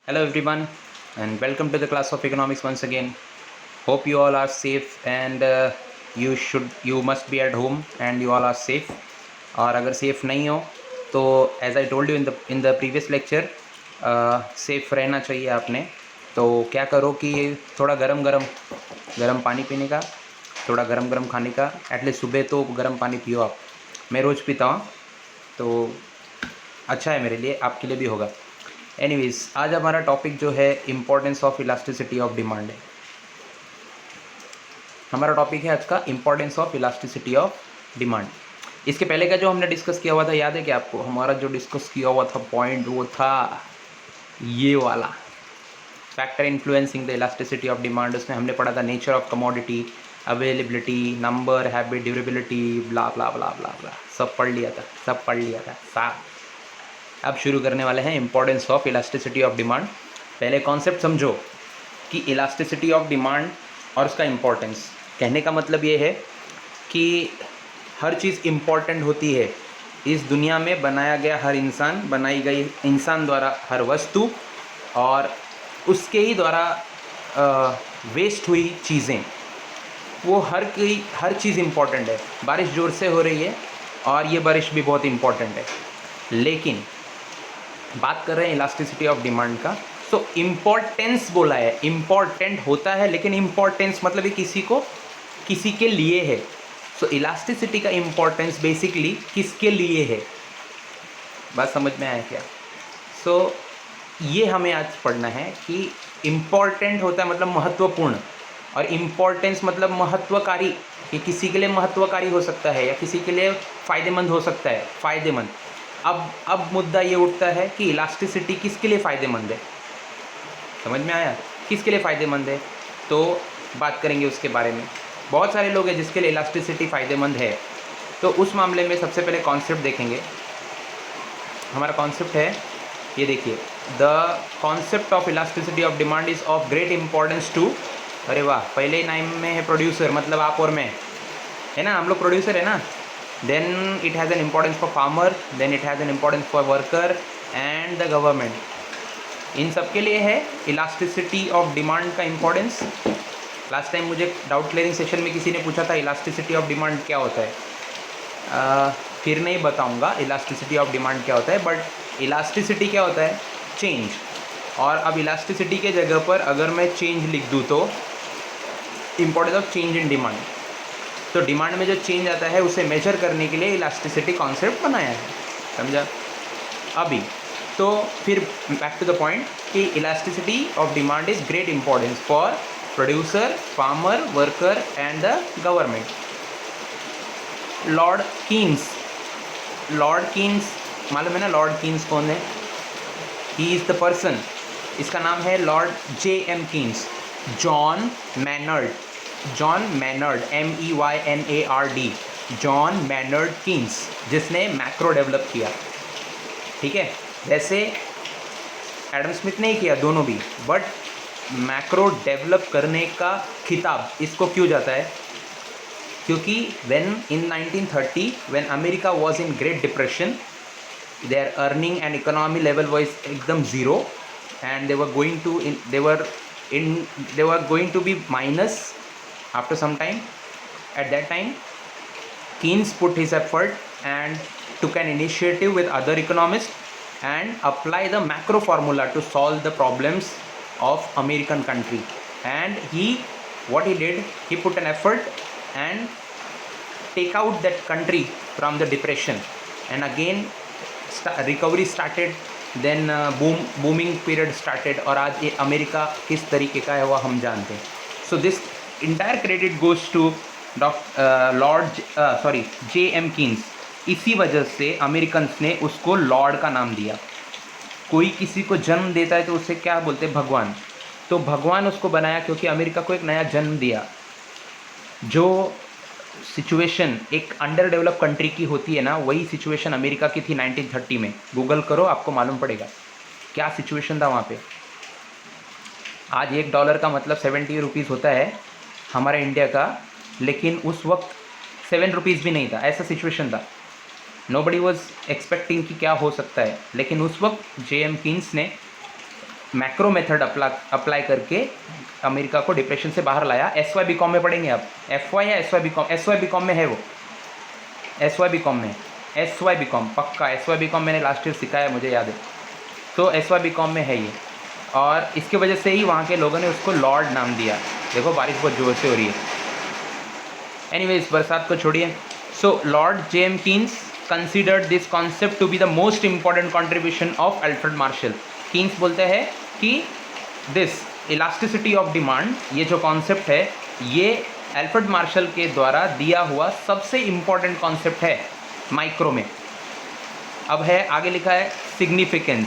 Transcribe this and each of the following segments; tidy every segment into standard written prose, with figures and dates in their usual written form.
Hello everyone and welcome to the class of economics once again. Hope you all are safe and you must be at home and you all are safe. और अगर safe नहीं हो तो as I told you in the previous lecture safe रहना चाहिए आपने. तो क्या करो कि थोड़ा गरम पानी पीने का, थोड़ा गरम खाने का. एटलीस्ट सुबह तो गरम पानी पियो आप. मैं रोज़ पीता हूँ तो अच्छा है मेरे लिए, आपके लिए भी होगा. एनीवेज, आज हमारा टॉपिक जो है importance of elasticity of demand है. हमारा टॉपिक है आज का importance of elasticity of demand. इसके पहले का जो हमने डिस्कस किया हुआ था याद है कि आपको? हमारा जो डिस्कस किया हुआ था पॉइंट वो था ये वाला, factor influencing the elasticity of demand. उसमें हमने पढ़ा था nature of commodity, availability, number, habit, durability, blah blah blah blah blah. सब पढ़ लिया था साहब. अब शुरू करने वाले हैं importance of elasticity of demand. पहले कॉन्सेप्ट समझो कि इलास्टिसिटी ऑफ डिमांड और उसका इम्पोर्टेंस. कहने का मतलब ये है कि हर चीज़ इम्पोर्टेंट होती है इस दुनिया में. बनाया गया हर इंसान, बनाई गई इंसान द्वारा हर वस्तु और उसके ही द्वारा वेस्ट हुई चीज़ें, वो हर चीज़ इम्पोर्टेंट है. बारिश ज़ोर से हो रही है और ये बारिश भी बहुत इम्पोर्टेंट है, लेकिन बात कर रहे हैं इलास्टिसिटी ऑफ डिमांड का. सो इम्पोर्टेंस बोला है, इम्पोर्टेंट होता है लेकिन इम्पोर्टेंस मतलब किसी के लिए है. सो इलास्टिसिटी का इम्पोर्टेंस बेसिकली किसके लिए है, बात समझ में आया क्या? सो ये हमें आज पढ़ना है कि इम्पोर्टेंट होता है मतलब महत्वपूर्ण, और इम्पोर्टेंस मतलब महत्वकारी, कि किसी के लिए महत्वकारी हो सकता है या किसी के लिए फ़ायदेमंद हो सकता है. फ़ायदेमंद. अब मुद्दा ये उठता है कि इलास्टिसिटी किसके लिए फ़ायदेमंद है. समझ में आया किसके लिए फ़ायदेमंद है? तो बात करेंगे उसके बारे में. बहुत सारे लोग हैं जिसके लिए इलास्टिसिटी फ़ायदेमंद है. तो उस मामले में सबसे पहले कॉन्सेप्ट देखेंगे. हमारा कॉन्सेप्ट है ये, देखिए, the concept of elasticity of demand is of great importance to. अरे वाह, पहले ही नाम में है प्रोड्यूसर, मतलब आप और मैं, है ना? हम लोग प्रोड्यूसर है ना. then it has an importance for farmer, then it has an importance for worker and the government. इन सब के लिए है इलास्टिसिटी ऑफ डिमांड का इम्पोर्टेंस. लास्ट टाइम मुझे डाउट क्लियरिंग सेशन में किसी ने पूछा था इलास्टिसिटी ऑफ डिमांड क्या होता है. फिर नहीं बताऊंगा इलास्टिसिटी ऑफ डिमांड क्या होता है, बट इलास्टिसिटी क्या होता है? चेंज. और अब इलास्टिसिटी के जगह पर अगर मैं चेंज लिख दूँ तो importance of change in demand. तो डिमांड में जो चेंज आता है उसे मेजर करने के लिए इलास्टिसिटी कॉन्सेप्ट बनाया है. समझा अभी? तो फिर बैक टू द पॉइंट कि elasticity of demand is great importance for producer, farmer, worker and the government. Lord Keynes मालूम है ना? लॉर्ड कीन्स कौन है? He is the person. इसका नाम है Lord J.M. Keynes. John mannered, MEYNARD, John mannered Keynes, जिसने मैक्रो डेवलप किया. ठीक है, वैसे एडम स्मिथ ने ही किया दोनों भी, बट मैक्रो डेवलप करने का खिताब इसको क्यों जाता है? क्योंकि in 1930 when America was in Great Depression, their earning and economy level was एकदम zero and they were going to be minus after some time. At that time, Keynes put his effort and took an initiative with other economists and apply the macro formula to solve the problems of American country. And what he did, he put an effort and take out that country from the depression. And again, recovery started. Then booming period started, और आज ये America किस तरीके का है वो हम जानते हैं. So this entire credit goes to J.M. Keynes. इसी वजह से अमेरिकन्स ने उसको लॉर्ड का नाम दिया. कोई किसी को जन्म देता है तो उसे क्या बोलते हैं? भगवान. तो भगवान उसको बनाया क्योंकि अमेरिका को एक नया जन्म दिया. जो सिचुएशन एक अंडर डेवलप कंट्री की होती है ना, वही सिचुएशन अमेरिका की थी 1930 में. गूगल करो, आपको मालूम पड़ेगा क्या सिचुएशन था वहाँ पे. आज $1 का मतलब 70 रुपीज़ होता है हमारे इंडिया का, लेकिन उस वक्त 7 रुपीज़ भी नहीं था. ऐसा सिचुएशन था. नोबडी वाज एक्सपेक्टिंग कि क्या हो सकता है, लेकिन उस वक्त J.M. कीन्स ने मैक्रो मेथड अप्लाई करके अमेरिका को डिप्रेशन से बाहर लाया। एस वाई बी कॉम में पढ़ेंगे आप, एफ वाई या S Y B com? S Y B com में है वो, एस वाई बी कॉम में, एस वाई बी कॉम पक्का, एस वाई बी कॉम मैंने लास्ट ईयर सिखाया, मुझे याद है। तो एस वाई बी कॉम में है ये, और इसकी वजह से ही वहाँ के लोगों ने उसको लॉर्ड नाम दिया। देखो बारिश बहुत जोर से हो रही है। एनीवेज बरसात को छोड़िए। So Lord James Keynes considered this concept to be the most important contribution of Alfred Marshall. Keynes बोलते हैं कि दिस इलास्टिसिटी ऑफ डिमांड, ये जो कॉन्सेप्ट है, ये अल्फ्रेड मार्शल के द्वारा दिया हुआ सबसे इम्पॉर्टेंट कॉन्सेप्ट है माइक्रो में। अब है आगे लिखा है सिग्निफिकेंस।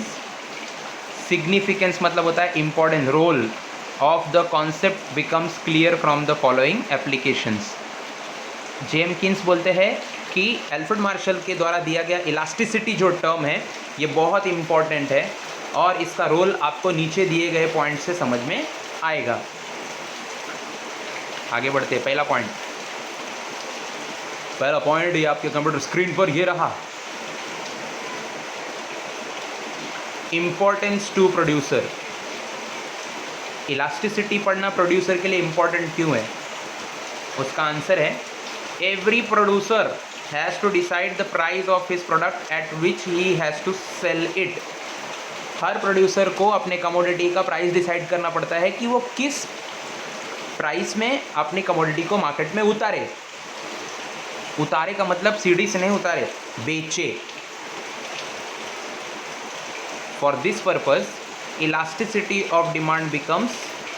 सिग्निफिकेंस मतलब होता है important role of the concept becomes clear from the following applications. James Keynes बोलते हैं कि अल्फ्रेड मार्शल के द्वारा दिया गया इलास्टिसिटी जो टर्म है ये बहुत इम्पॉर्टेंट है, और इसका रोल आपको नीचे दिए गए पॉइंट से समझ में आएगा। आगे बढ़ते हैं। पहला पॉइंट ये आपके कंप्यूटर स्क्रीन पर ये रहा, इम्पोर्टेंस टू प्रोड्यूसर। इलास्टिसिटी पढ़ना प्रोड्यूसर के लिए इम्पोर्टेंट क्यों है? उसका आंसर है every producer has to decide the price of his product at which he has to sell it. हर प्रोड्यूसर को अपने कमोडिटी का प्राइस डिसाइड करना पड़ता है कि वो किस प्राइस में अपनी कमोडिटी को मार्केट में उतारे। उतारे का मतलब सीढ़ी से नहीं उतारे, बेचे। For this purpose elasticity of demand becomes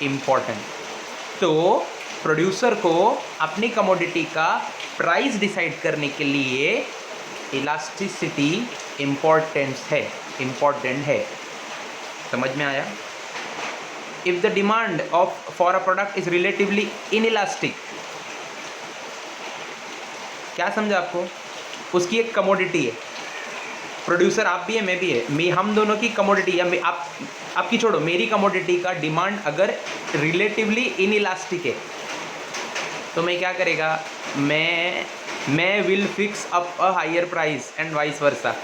important. तो प्रोड्यूसर को अपनी कमोडिटी का प्राइस डिसाइड करने के लिए इलास्टिसिटी इम्पॉर्टेंट है। समझ में आया? If the demand for a product is relatively inelastic, क्या समझा आपको? उसकी एक कमोडिटी है, प्रोड्यूसर आप भी है, मैं भी है, हम दोनों की कमोडिटी, आपकी छोड़ो, मेरी कमोडिटी का डिमांड अगर रिलेटिवली इनइलास्टिक है तो मैं क्या करेगा, मैं will fix up a higher price and vice versa.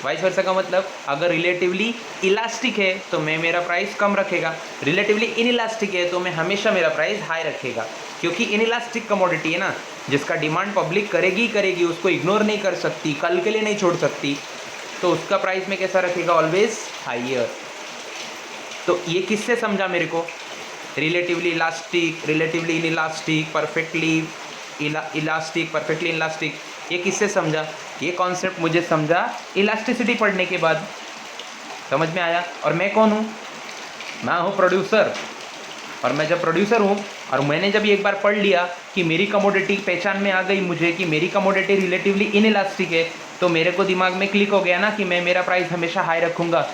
Vice versa का मतलब अगर रिलेटिवली इलास्टिक है तो मैं मेरा प्राइस कम रखेगा, रिलेटिवली इनइलास्टिक है तो मैं हमेशा मेरा प्राइस हाई रखेगा। क्योंकि इनइलास्टिक कमोडिटी है ना, जिसका डिमांड पब्लिक करेगी, उसको इग्नोर नहीं कर सकती, कल के लिए नहीं छोड़ सकती, तो उसका प्राइस में कैसा रखेगा? Always higher. तो ये किससे समझा मेरे को? Relatively elastic, relatively inelastic, perfectly elastic, perfectly elastic, ये किससे समझा? ये कॉन्सेप्ट मुझे समझा इलास्टिसिटी पढ़ने के बाद। समझ में आया? और मैं कौन हूँ? मैं हूँ प्रोड्यूसर। और मैं जब प्रोड्यूसर हूँ और मैंने जब एक बार पढ़ लिया कि मेरी कमोडिटी पहचान में आ गई मुझे कि मेरी कमोडिटी रिलेटिवली इनइलास्टिक है, तो मेरे को दिमाग में क्लिक हो गया ना कि मैं मेरा प्राइस हमेशा हाई रखूँगा।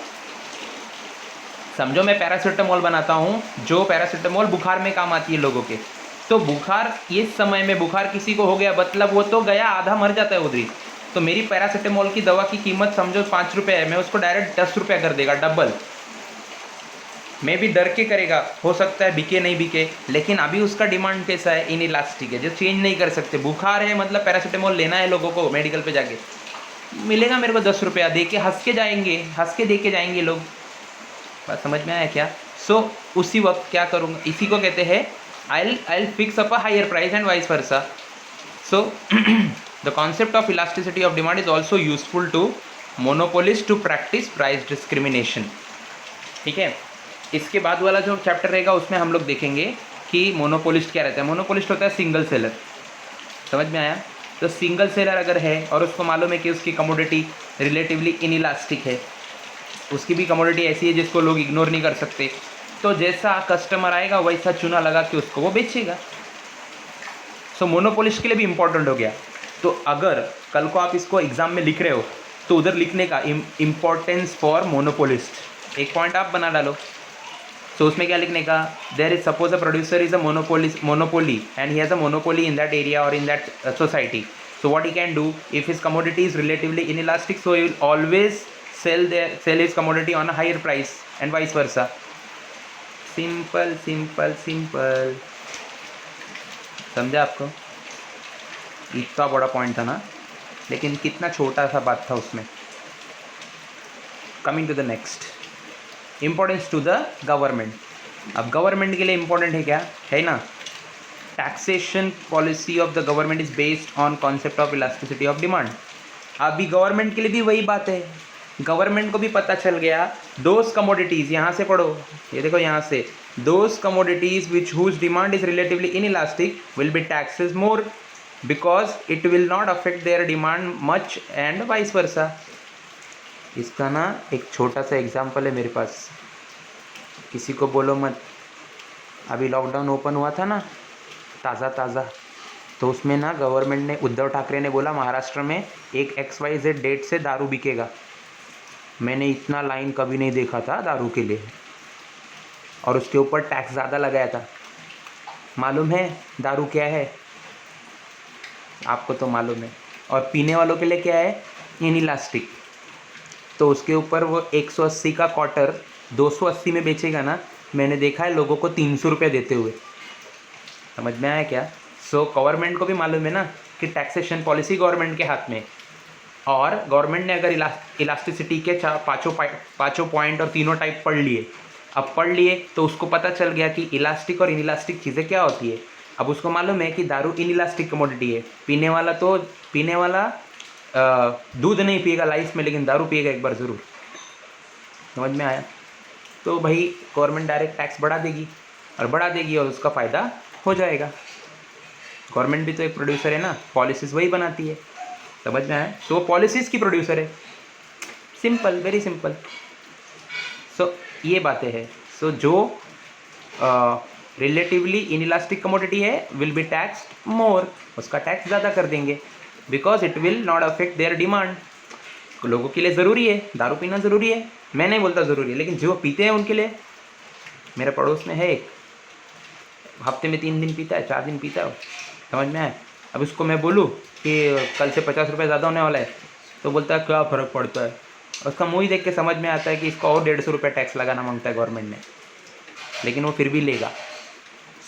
समझो मैं पैरासीटामोल बनाता हूँ, जो पैरासीटामोल बुखार में काम आती है लोगों के, तो बुखार इस समय में बुखार किसी को हो गया मतलब वो तो गया, आधा मर जाता है उधर ही। तो मेरी पैरासीटामोल की दवा की कीमत समझो 5 रुपये है, मैं उसको डायरेक्ट 10 रुपये कर देगा, डबल। मैं भी डर के करेगा, हो सकता है बिके नहीं बिके, लेकिन अभी उसका डिमांड कैसा है? इनइलास्टिक है, जो चेंज नहीं कर सकते। बुखार है मतलब पैरासीटामोल लेना है लोगों को, मेडिकल पे जाके मिलेगा मेरे को 10 रुपया, दे के हंस के जाएंगे, हंस के दे के जाएंगे लोग। बात समझ में आया क्या? सो उसी वक्त क्या करूँगा, इसी को कहते हैं I'll fix up a higher price and vice versa. So the concept of elasticity of demand is also useful to monopolists to practice price discrimination. ठीक है, इसके बाद वाला जो चैप्टर रहेगा उसमें हम लोग देखेंगे कि मोनोपोलिस्ट क्या रहता है। मोनोपोलिस्ट होता है सिंगल सेलर। समझ में आया? तो सिंगल सेलर अगर है और उसको मालूम है कि उसकी कमोडिटी रिलेटिवली इनइलास्टिक है, उसकी भी कमोडिटी ऐसी है जिसको लोग इग्नोर नहीं कर सकते, तो जैसा कस्टमर आएगा वैसा चुना लगा के उसको वो बेचेगा। सो मोनोपोलिस्ट के लिए भी इम्पोर्टेंट हो गया। तो अगर कल को आप इसको एग्जाम में लिख रहे हो तो उधर लिखने का इम्पोर्टेंस फॉर मोनोपोलिस्ट, एक पॉइंट आप बना डालो। सो उसमें क्या लिखने का? There is suppose a producer is a monopoly and he has a monopoly in that area और in that society. So what he can do if his commodity is relatively inelastic, so he will always sell his commodity on a higher price and vice versa. Simple simple simple, समझा आपको? इतना बड़ा point था ना, लेकिन कितना छोटा सा बात था उसमें। Coming to the next, importance to the government. अब गवर्नमेंट के लिए इम्पोर्टेंट है क्या, है ना, taxation policy of the government is based on concept of elasticity of demand. अभी गवर्नमेंट के लिए भी वही बात है, गवर्नमेंट को भी पता चल गया दोज कमोडिटीज़, यहाँ से पढ़ो, ये देखो यहाँ से, those commodities which whose demand is relatively inelastic will be taxes more because it will not affect their demand much and vice versa. इसका ना एक छोटा सा एग्जाम्पल है मेरे पास, किसी को बोलो मत। अभी लॉकडाउन ओपन हुआ था ना ताज़ा, तो उसमें ना गवर्नमेंट ने, उद्धव ठाकरे ने बोला महाराष्ट्र में एक XYZ डेट से दारू बिकेगा। मैंने इतना लाइन कभी नहीं देखा था दारू के लिए, और उसके ऊपर टैक्स ज़्यादा लगाया था। मालूम है दारू क्या है, आपको तो मालूम है, और पीने वालों के लिए क्या है, इनइलास्टिक। तो उसके ऊपर वो 180 का क्वार्टर 280 में बेचेगा ना, मैंने देखा है लोगों को 300 रुपये देते हुए। समझ में आया क्या? सो गवर्नमेंट को भी मालूम है ना कि टैक्सेशन पॉलिसी गवर्नमेंट के हाथ में, और गवर्नमेंट ने अगर इलास्टिसिटी के पाँचों पॉइंट और तीनों टाइप पढ़ लिए, अब पढ़ लिए तो उसको पता चल गया कि इलास्टिक और इनइलास्टिक चीज़ें क्या होती है। अब उसको मालूम है कि दारू इनइलास्टिक कमोडिटी है, पीने वाला दूध नहीं पिएगा लाइफ में, लेकिन दारू पिएगा एक बार ज़रूर। समझ में आया? तो भाई गवर्नमेंट डायरेक्ट टैक्स बढ़ा देगी और उसका फ़ायदा हो जाएगा। गवर्नमेंट भी तो एक प्रोड्यूसर है ना, पॉलिसीज़ वही बनाती है। समझ में आया? तो वो पॉलिसीज़ की प्रोड्यूसर है। Simple, very simple. सो ये बातें हैं। सो जो रिलेटिवली इनइलास्टिक कमोडिटी है विल बी टैक्स्ड मोर, उसका टैक्स ज़्यादा कर देंगे because it will not affect their demand. लोगों के लिए ज़रूरी है, दारू पीना ज़रूरी है, मैं नहीं बोलता ज़रूरी है, लेकिन जो पीते हैं उनके लिए। मेरे पड़ोस में है एक, हफ्ते में 3 दिन पीता है, 4 दिन पीता है। समझ में आए? अब उसको मैं बोलूँ कि कल से 50 रुपये ज़्यादा होने वाला है, तो बोलता है क्या फ़र्क पड़ता है। उसका मुँह ही देख के समझ में आता है कि इसको और 150 रुपये टैक्स लगाना मांगता है गवर्नमेंट ने, लेकिन वो फिर भी लेगा।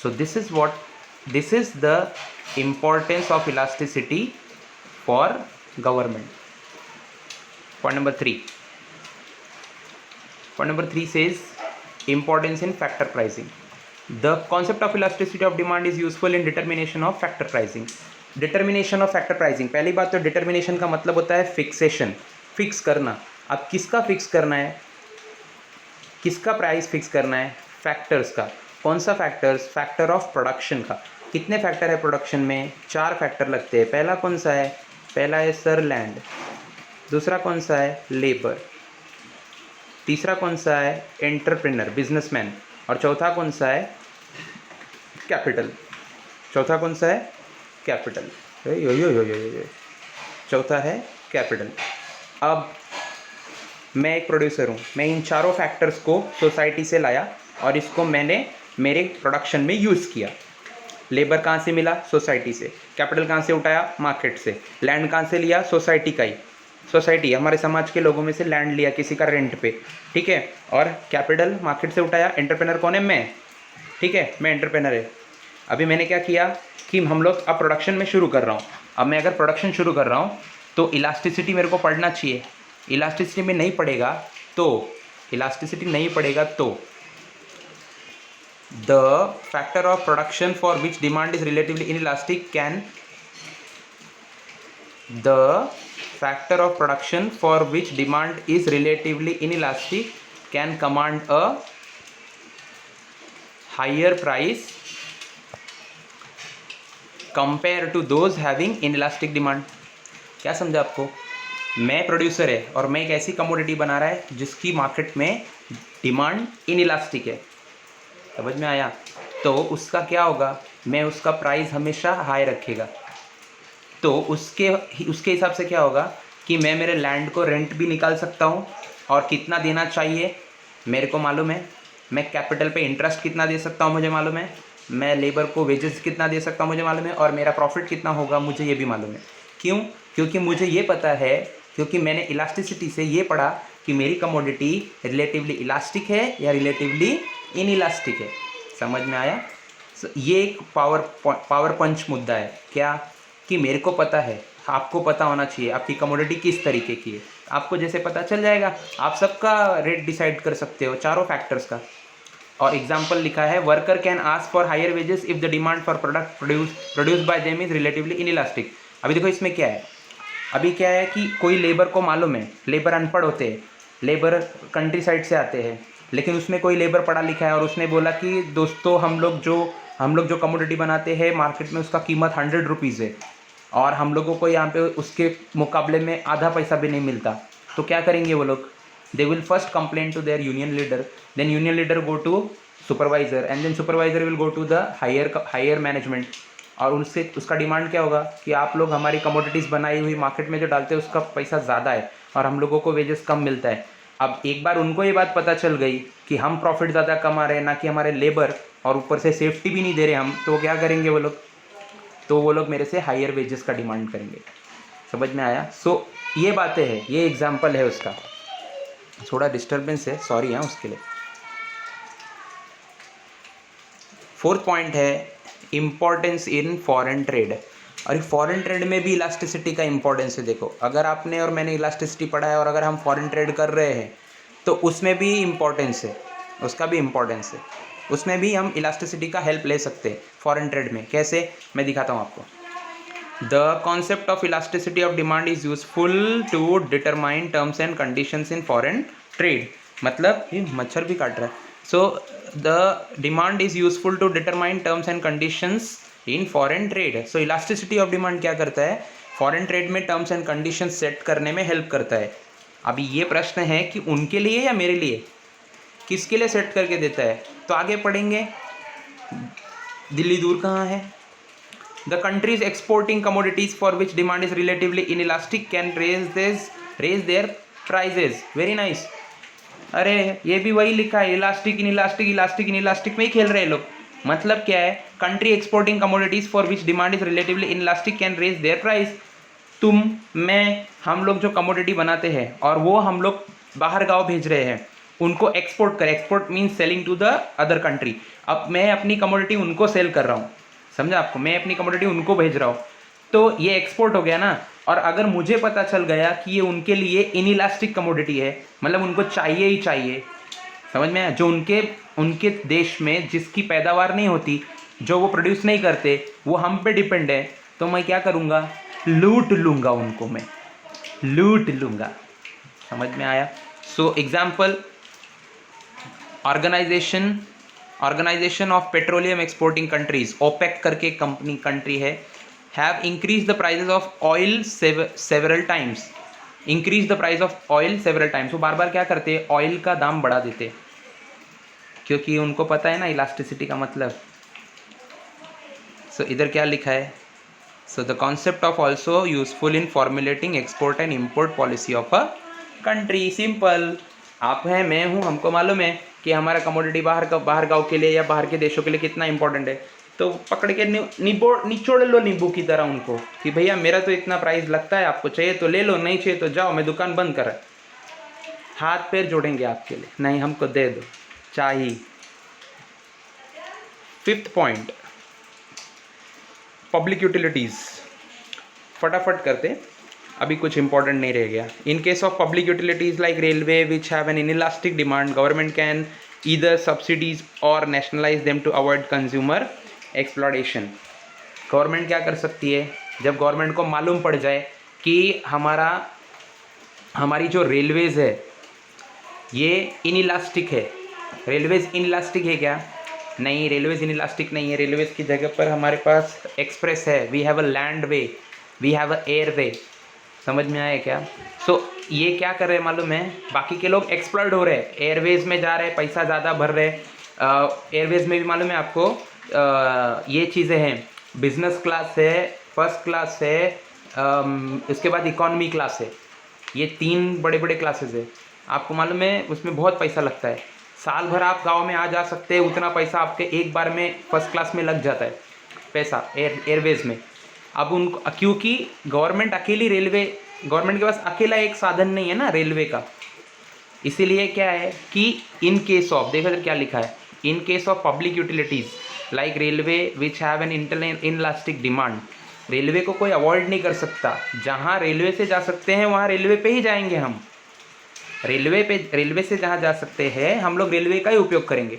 So this is the importance of elasticity for government. Point number 3 says importance in factor pricing. The concept of elasticity of demand is useful in determination of factor pricing. Determination of factor pricing, पहली बात तो determination का मतलब होता है fixation, fix करना। अब किसका फिक्स करना है, किसका प्राइस फिक्स करना है? फैक्टर्स का। कौन सा फैक्टर्स? फैक्टर ऑफ प्रोडक्शन का। कितने फैक्टर है प्रोडक्शन में? 4 फैक्टर लगते हैं। पहला कौन सा है? पहला है सर लैंड, दूसरा कौन सा है? लेबर, तीसरा कौन सा है? एंटरप्रेनर, बिजनेसमैन, और चौथा कौन सा है? कैपिटल। चौथा कौन सा है? कैपिटल। चौथा है कैपिटल। अब मैं एक प्रोड्यूसर हूँ, मैं इन चारों फैक्टर्स को सोसाइटी से लाया और इसको मैंने मेरे प्रोडक्शन में यूज़ किया। लेबर कहाँ से मिला? सोसाइटी से। कैपिटल कहाँ से उठाया? मार्केट से। लैंड कहाँ से लिया? सोसाइटी का ही, सोसाइटी हमारे समाज के लोगों में से लैंड लिया किसी का रेंट पे, ठीक है। और कैपिटल मार्केट से उठाया। एंटरप्रेनर कौन है? मैं, ठीक है, मैं एंटरप्रेनर है। अभी मैंने क्या किया कि हम लोग अब प्रोडक्शन में शुरू कर रहा हूँ। अब मैं अगर प्रोडक्शन शुरू कर रहा हूँ तो इलास्टिसिटी मेरे को पढ़ना चाहिए। इलास्टिसिटी में नहीं पड़ेगा तो the factor of production for which demand is relatively inelastic can factor of production for which demand is relatively inelastic can command a higher price compared to those having inelastic demand। क्या समझा आपको? मैं producer है और मैं एक ऐसी commodity बना रहा है जिसकी मार्केट में डिमांड इनइलास्टिक है। समझ में आया? तो उसका क्या होगा? मैं उसका प्राइस हमेशा हाई रखेगा। तो उसके हिसाब से क्या होगा कि मैं मेरे लैंड को रेंट भी निकाल सकता हूँ और कितना देना चाहिए मेरे को मालूम है। मैं कैपिटल पे इंटरेस्ट कितना दे सकता हूँ मुझे मालूम है। मैं लेबर को वेजेस कितना दे सकता हूँ मुझे मालूम है। और मेरा प्रॉफिट कितना होगा मुझे ये भी मालूम है। क्यों? क्योंकि मुझे ये पता है, क्योंकि मैंने इलास्टिसिटी से ये पढ़ा कि मेरी कमोडिटी रिलेटिवली इलास्टिक है या रिलेटिवली इनइलास्टिक है। समझ में आया? ये एक पावर पंच मुद्दा है। क्या? कि मेरे को पता है, आपको पता होना चाहिए आपकी कमोडिटी किस तरीके की है। आपको जैसे पता चल जाएगा, आप सबका रेट डिसाइड कर सकते हो चारों फैक्टर्स का। और एग्जाम्पल लिखा है, worker can ask for higher wages if the demand for product produce by them is relatively inelastic. अभी देखो इसमें क्या है, अभी क्या है कि कोई लेबर को मालूम है, लेबर अनपढ़ होते हैं, लेबर कंट्री साइड से आते हैं, लेकिन उसमें कोई लेबर पढ़ा लिखा है और उसने बोला कि दोस्तों हम लोग जो कमोडिटी बनाते हैं मार्केट में उसका कीमत 100 रुपीज़ है और हम लोगों को यहाँ पे उसके मुकाबले में आधा पैसा भी नहीं मिलता। तो क्या करेंगे वो लोग, they will first complain to their union leader, then union leader go to supervisor and then supervisor will go to the higher management. और उनसे उसका डिमांड क्या होगा कि आप लोग हमारी कमोडिटीज़ बनाई हुई मार्केट में जो डालते हैं उसका पैसा ज़्यादा है और हम लोगों को वेजेस कम मिलता है। अब एक बार उनको ये बात पता चल गई कि हम प्रॉफिट ज़्यादा कमा रहे हैं ना कि हमारे लेबर, और ऊपर से सेफ्टी भी नहीं दे रहे हम, तो क्या करेंगे वो लोग, तो वो लोग मेरे से हायर वेजेस का डिमांड करेंगे। समझ में आया? सो ये बातें हैं, ये एग्जाम्पल है उसका। थोड़ा डिस्टर्बेंस है, सॉरी है उसके लिए। फोर्थ पॉइंट है इम्पॉर्टेंस इन फॉरेन ट्रेड। और फॉरेन ट्रेड में भी इलास्टिसिटी का इंपॉर्टेंस है। देखो अगर आपने और मैंने इलास्टिसिटी पढ़ा है और अगर हम फॉरेन ट्रेड कर रहे हैं तो उसमें भी इम्पॉर्टेंस है, उसका भी इम्पॉर्टेंस है, उसमें भी हम इलास्टिसिटी का हेल्प ले सकते हैं फॉरेन ट्रेड में। कैसे, मैं दिखाता हूँ आपको। The concept of elasticity of demand is useful to determine terms and conditions in foreign trade. मतलब ये मच्छर भी काट रहा है। So the demand is useful to determine terms and conditions in foreign trade. So elasticity of demand क्या करता है, फॉरेन ट्रेड में टर्म्स एंड कंडीशंस सेट करने में हेल्प करता है। अभी ये प्रश्न है कि उनके लिए या मेरे लिए, किसके लिए सेट करके देता है, तो आगे पढ़ेंगे। दिल्ली दूर कहाँ है? The countries exporting commodities for which demand is relatively inelastic can raise their prices. Very nice. अरे ये भी वही लिखा है, इलास्टिक इनइलास्टिक इलास्टिक इनइलास्टिक में ही खेल रहे हैं लोग। मतलब क्या है, country exporting commodities for which demand is relatively inelastic can raise their price. तुम, मैं, हम लोग जो कमोडिटी बनाते हैं और वो हम लोग बाहर गाँव भेज रहे हैं, उनको एक्सपोर्ट करें। Export means selling to the other country. अब मैं अपनी कमोडिटी उनको सेल कर रहा हूँ, समझा आपको, मैं अपनी कमोडिटी उनको भेज रहा हूँ, तो ये एक्सपोर्ट हो गया ना। और अगर मुझे पता चल गया कि ये उनके लिए इनइलास्टिक कमोडिटी है, मतलब उनको चाहिए ही चाहिए, समझ में आया, जो उनके देश में जिसकी पैदावार नहीं होती, जो वो प्रोड्यूस नहीं करते, वो हम पे डिपेंड है, तो मैं क्या करूँगा, लूट लूँगा उनको, मैं लूट लूँगा। समझ में आया? So example, organisation of petroleum exporting countries, OPEC करके कंट्री है, have increase the prices of oil several times. Increase the price of oil several times. वो बार बार क्या करते हैं, ऑयल का दाम बढ़ा देते, क्योंकि उनको पता है ना इलास्टिसिटी का मतलब। सो इधर क्या लिखा है, so the concept of also useful in formulating export and import policy of a country. Simple, आप हैं, मैं हूँ, हमको मालूम है कि हमारा कमोडिटी बाहर गाँव के लिए या बाहर के देशों के लिए कितना इंपॉर्टेंट है, तो पकड़ के निचोड़ लो नींबू की तरह उनको कि भैया मेरा तो इतना प्राइस लगता है, आपको चाहिए तो ले लो, नहीं चाहिए तो जाओ, मैं दुकान बंद कर। हाथ पैर जोड़ेंगे आपके लिए, नहीं हमको दे दो चाहिए। Fifth point, public utilities. फटाफट करते, अभी कुछ इंपॉर्टेंट नहीं रह गया। In case of public utilities like railway which have an inelastic demand, government can either subsidies और nationalise them to avoid consumer exploitation. Government क्या कर सकती है, जब गवर्नमेंट को मालूम पड़ जाए कि हमारी जो रेलवेज़ है ये इनइलास्टिक है। रेलवेज़ इनइलास्टिक है क्या? नहीं, रेलवेज़ इनइलास्टिक नहीं है। रेलवेज़ की जगह पर हमारे पास एक्सप्रेस है, we have a land way, we have a air way. समझ में आया क्या? सो ये क्या कर रहे हैं मालूम है, बाकी के लोग एक्सप्लॉयट हो रहे हैं, एयरवेज़ में जा रहे हैं, पैसा ज़्यादा भर रहे हैं। एयरवेज़ में भी मालूम है आपको ये चीज़ें हैं, बिजनेस क्लास है, फर्स्ट क्लास है, उसके बाद इकॉनमी क्लास है, ये 3 बड़े बड़े क्लासेस है। आपको मालूम है उसमें बहुत पैसा लगता है। साल भर आप गांव में आ जा सकते हैं, उतना पैसा आपके एक बार में फर्स्ट क्लास में लग जाता है पैसा एयरवेज़ में। अब उनको, क्योंकि गवर्नमेंट के पास अकेला एक साधन नहीं है ना रेलवे का, इसीलिए क्या है कि इन केस ऑफ, देखो इधर क्या लिखा है, इन case of public utilities like railway which have an inelastic demand, railway को कोई अवॉइड नहीं कर सकता। जहाँ रेलवे से जा सकते हैं वहाँ रेलवे पे ही जाएंगे हम। रेलवे से जहाँ जा सकते हैं हम लोग रेलवे का ही उपयोग करेंगे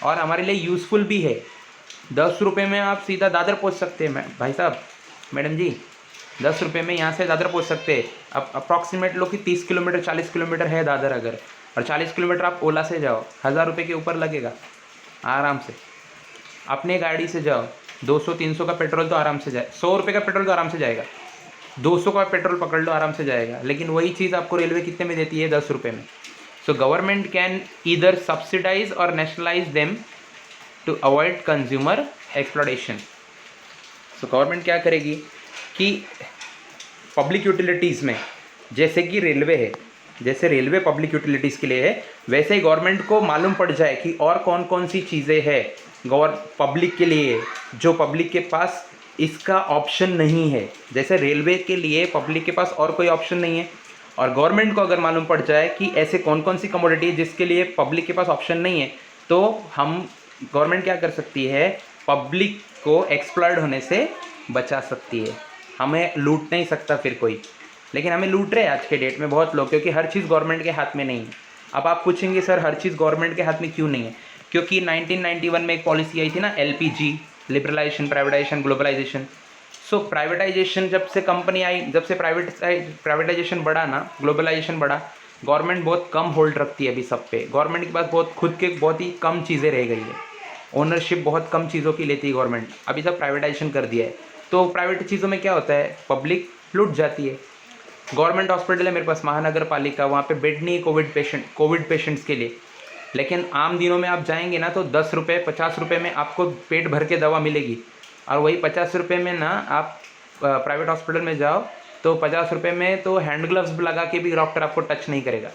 और हमारे लिए यूज़फुल भी है। 10 रुपये में आप सीधा दादर पहुँच सकते हैं भाई साहब, मैडम जी, 10 रुपये में यहाँ से दादर पहुँच सकते हैं। अब अप्रॉक्सीमेट लो कि 30 किलोमीटर 40 किलोमीटर है दादर, अगर और 40 किलोमीटर आप ओला से जाओ 1000 रुपये के ऊपर लगेगा आराम से। अपने गाड़ी से जाओ 200-300 का पेट्रोल तो आराम से जाए, 100 रुपये का पेट्रोल तो आराम से जाएगा, 200 का पेट्रोल पकड़ लो आराम से जाएगा। लेकिन वही चीज़ आपको रेलवे कितने में देती है? 10 रुपये में। So government can either subsidise और nationalise them to avoid consumer exploitation. So government क्या करेगी कि पब्लिक यूटिलिटीज़ में, जैसे कि रेलवे है, जैसे रेलवे पब्लिक यूटिलिटीज़ के लिए है, वैसे ही गवर्नमेंट को मालूम पड़ जाए कि और कौन कौन सी चीज़ें हैं पब्लिक के लिए जो पब्लिक के पास इसका ऑप्शन नहीं है। जैसे रेलवे के लिए पब्लिक के पास और कोई ऑप्शन नहीं है, और गवर्नमेंट को अगर मालूम पड़ जाए कि ऐसे कौन कौन सी कमोडिटी है जिसके लिए पब्लिक के पास ऑप्शन नहीं है, तो हम गवर्नमेंट क्या कर सकती है? पब्लिक को एक्सप्लॉयट होने से बचा सकती है। हमें लूट नहीं सकता फिर कोई, लेकिन हमें लूट रहे हैं आज के डेट में बहुत लोग, क्योंकि हर चीज़ गवर्नमेंट के हाथ में नहीं है। अब आप पूछेंगे सर हर चीज़ गवर्नमेंट के हाथ में क्यों नहीं है? क्योंकि 1991 में एक पॉलिसी आई थी ना, LPG, लिबरलाइजेशन, प्राइवेटाइजेशन, ग्लोबलाइजेशन। सो प्राइवेटाइजेशन जब से कंपनी आई, जब से प्राइवेटाइजेशन बढ़ा ना, ग्लोबलाइजेशन बढ़ा, गवर्नमेंट बहुत कम होल्ड रखती है अभी सब पे। गवर्नमेंट के पास बहुत ही कम चीज़ें रह गई है, ओनरशिप बहुत कम चीज़ों की लेती है गवर्नमेंट। अभी सब प्राइवेटाइजेशन कर दिया है, तो प्राइवेट चीज़ों में क्या होता है? पब्लिक लूट जाती है। गवर्नमेंट हॉस्पिटल है मेरे पास, महानगर पालिका, वहाँ पे बेड नहीं है कोविड पेशेंट्स के लिए, लेकिन आम दिनों में आप जाएंगे ना तो 10 रुपये 50 रुपये में आपको पेट भर के दवा मिलेगी। और वही 50 रुपये में ना आप प्राइवेट हॉस्पिटल में जाओ तो 50 रुपये में तो हैंड ग्लव्स लगा के भी डॉक्टर आपको टच नहीं करेगा।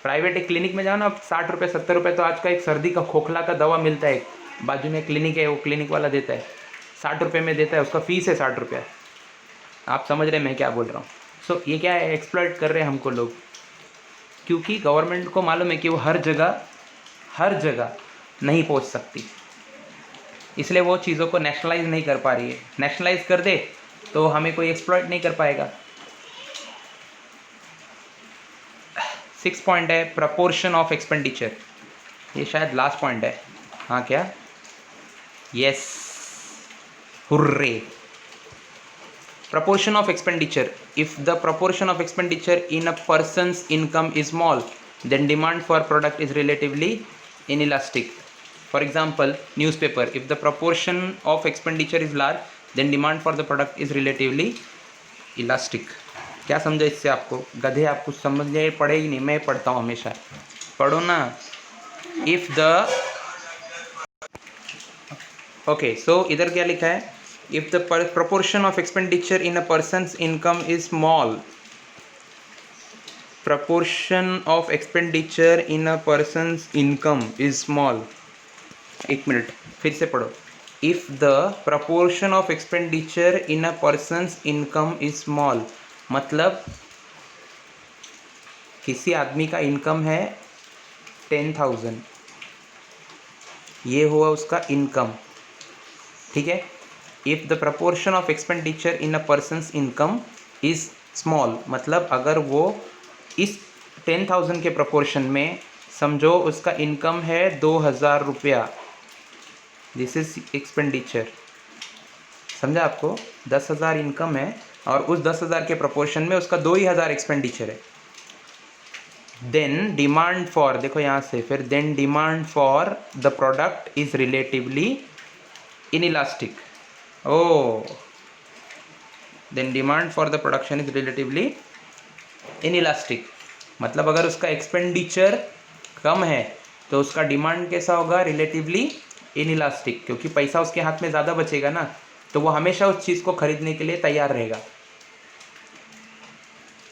प्राइवेट एक क्लिनिक में जाओ ना, 60 रुपये 70 रुपये तो आज का एक सर्दी का खोखला का दवा मिलता है, बाजू में क्लिनिक है, वो क्लिनिक वाला देता है 60 रुपये में देता है, उसका फ़ीस है 60 रुपये। आप समझ रहे मैं क्या बोल रहा हूँ? सो ये क्या है? एक्सप्लॉइट कर रहे हैं हमको लोग, क्योंकि गवर्नमेंट को मालूम है कि वो हर जगह नहीं पहुंच सकती, इसलिए वो चीज़ों को नेशनलाइज नहीं कर पा रही है। नेशनलाइज कर दे तो हमें कोई एक्सप्लॉइट नहीं कर पाएगा। 6 पॉइंट है प्रपोर्शन ऑफ एक्सपेंडिचर, ये शायद लास्ट पॉइंट है। हाँ क्या? Yes, hurray. Proportion of expenditure. If the proportion of expenditure in a person's income is small, then demand for product is relatively inelastic. For example, newspaper. If the proportion of expenditure is large, then demand for the product is relatively elastic. क्या समझा इससे आपको? गधे आप कुछ समझने पड़े ही नहीं, मैं पढ़ता हूँ हमेशा, पढ़ो ना। If the okay, so इधर क्या लिखा है? If the proportion of expenditure in a person's income is small, proportion of expenditure in a person's income is small. एक मिनट फिर से पढ़ो। If the proportion of expenditure in a person's income is small, मतलब किसी आदमी का income है 10,000, ये हुआ उसका इनकम, ठीक है। If the proportion of expenditure in a person's income is small, मतलब अगर वो इस 10,000 के प्रोपोर्शन में, समझो उसका इनकम है 2,000 रुपया, दिस इज एक्सपेंडिचर, समझा आपको? 10,000 इनकम है और उस 10,000 के प्रोपोर्शन में उसका 2,000 एक्सपेंडिचर है। देन डिमांड फॉर, देखो यहाँ से फिर, then demand for the product is relatively inelastic. Then demand for the production is relatively inelastic, मतलब अगर उसका एक्सपेंडिचर कम है तो उसका डिमांड कैसा होगा? रिलेटिवली इनइलास्टिक, क्योंकि पैसा उसके हाथ में ज़्यादा बचेगा ना, तो वो हमेशा उस चीज़ को खरीदने के लिए तैयार रहेगा।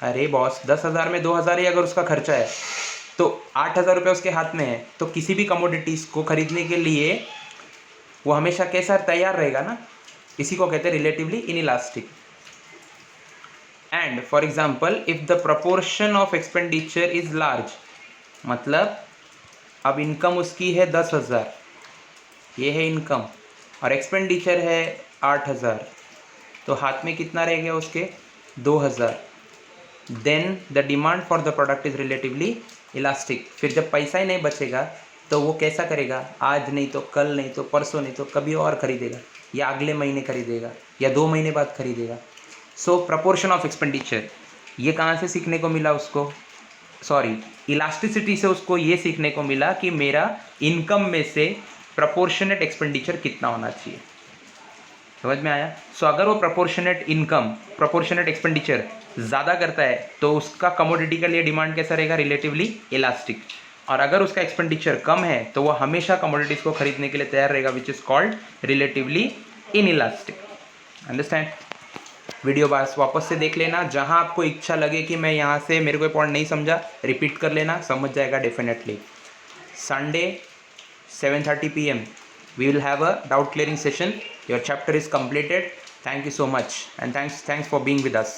अरे बॉस, 10,000 में 2,000 ही अगर उसका खर्चा है तो 8,000 रुपये उसके हाथ में है, तो किसी भी कमोडिटीज़ को खरीदने के लिए वो हमेशा कैसा तैयार रहेगा ना, इसी को कहते हैं relatively inelastic. And for example, if the proportion of expenditure is large, मतलब अब इनकम उसकी है 10,000, ये है इनकम, और एक्सपेंडिचर है 8,000, तो हाथ में कितना रह गया उसके? 2,000। Then the demand for the product is relatively elastic. फिर जब पैसा ही नहीं बचेगा तो वो कैसा करेगा, आज नहीं तो कल, नहीं तो परसों, नहीं तो कभी और खरीदेगा, या अगले महीने खरीदेगा, या 2 महीने बाद खरीदेगा। सो प्रपोर्शन ऑफ एक्सपेंडिचर, ये कहाँ से सीखने को मिला उसको, सॉरी इलास्टिसिटी से उसको ये सीखने को मिला कि मेरा इनकम में से प्रपोर्शनेट एक्सपेंडिचर कितना होना चाहिए। समझ में आया? सो अगर वो प्रपोर्शनेट इनकम, प्रपोर्शनेट एक्सपेंडिचर ज़्यादा करता है तो उसका कमोडिटी के लिए डिमांड कैसा रहेगा, रिलेटिवली इलास्टिक। और अगर उसका एक्सपेंडिचर कम है तो वो हमेशा कमोडिटीज़ को खरीदने के लिए तैयार रहेगा, which is called relatively in elastic. Understand? Video बस वापस से देख लेना, जहाँ आपको इच्छा लगे कि मैं यहाँ से मेरे को पॉइंट नहीं समझा, रिपीट कर लेना, समझ जाएगा definitely. Sunday 7:30 PM we will have a doubt clearing session. Your chapter is completed. Thank you so much and thanks for being with us.